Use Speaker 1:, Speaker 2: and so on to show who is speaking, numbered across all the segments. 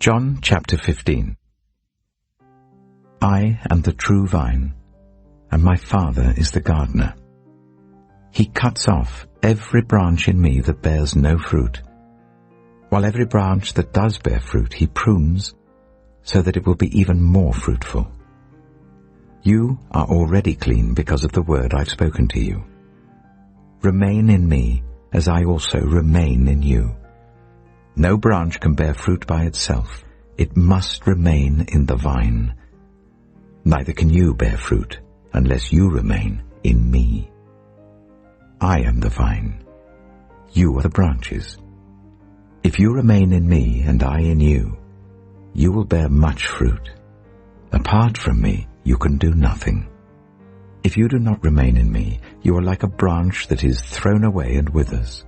Speaker 1: John chapter 15. I am the true vine, and my Father is the gardener. He cuts off every branch in me that bears no fruit, while every branch that does bear fruit he prunes, so that it will be even more fruitful. You are already clean because of the word I've spoken to you. Remain in me, as I also remain in you. No branch can bear fruit by itself. It must remain in the vine. Neither can you bear fruit unless you remain in me. I am the vine. You are the branches. If you remain in me and I in you, you will bear much fruit. Apart from me, you can do nothing. If you do not remain in me, you are like a branch that is thrown away and withers.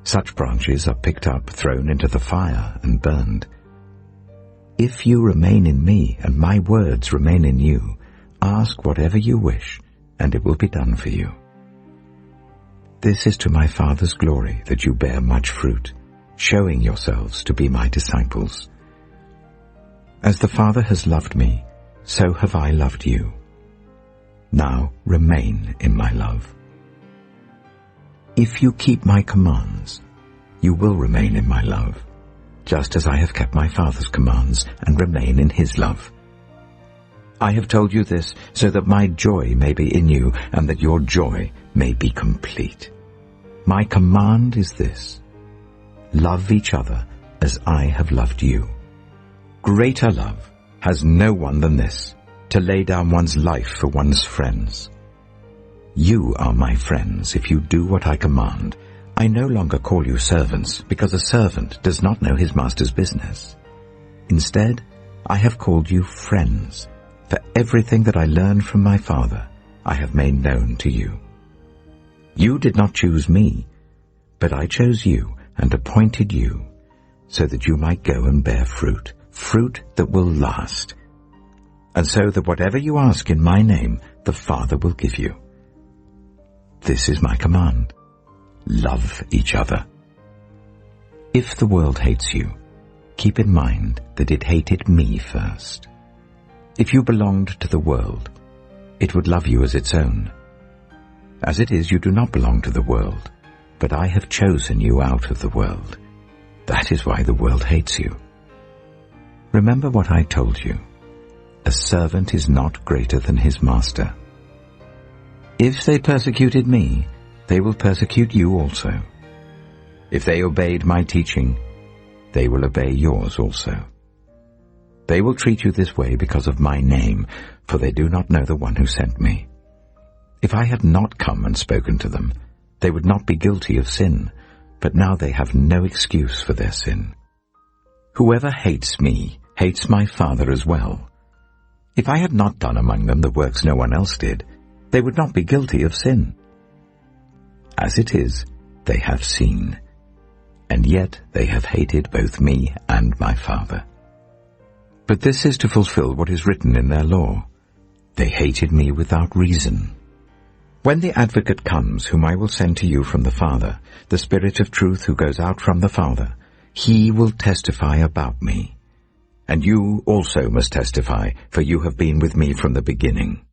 Speaker 1: Such branches are picked up, thrown into the fire, and burned. If you remain in me, and my words remain in you, ask whatever you wish, and it will be done for you. This is to my Father's glory, that you bear much fruit, showing yourselves to be my disciples. As the Father has loved me, so have I loved you. Now remain in my love. If you keep my commands, you will remain in my love, just as I have kept my Father's commands and remain in his love. I have told you this so that my joy may be in you and that your joy may be complete. My command is this: love each other as I have loved you. Greater love has no one than this, to lay down one's life for one's friends. You are my friends if you do what I command. I no longer call you servants, because a servant does not know his master's business. Instead, I have called you friends, for everything that I learned from my Father I have made known to you. You did not choose me, but I chose you and appointed you, so that you might go and bear fruit, fruit that will last, and so that whatever you ask in my name, the Father will give you. This is my command: love each other. If the world hates you, keep in mind that it hated me first. If you belonged to the world, it would love you as its own. As it is, you do not belong to the world, but I have chosen you out of the world. That is why the world hates you. Remember what I told you: a servant is not greater than his master. If they persecuted me, they will persecute you also. If they obeyed my teaching, they will obey yours also. They will treat you this way because of my name, for they do not know the one who sent me. If I had not come and spoken to them, they would not be guilty of sin, but now they have no excuse for their sin. Whoever hates me hates my Father as well. If I had not done among them the works no one else did, they would not be guilty of sin. As it is, they have seen, and yet they have hated both me and my Father. But this is to fulfill what is written in their law: they hated me without reason. When the Advocate comes, whom I will send to you from the Father, the Spirit of truth who goes out from the Father, he will testify about me. And you also must testify, for you have been with me from the beginning.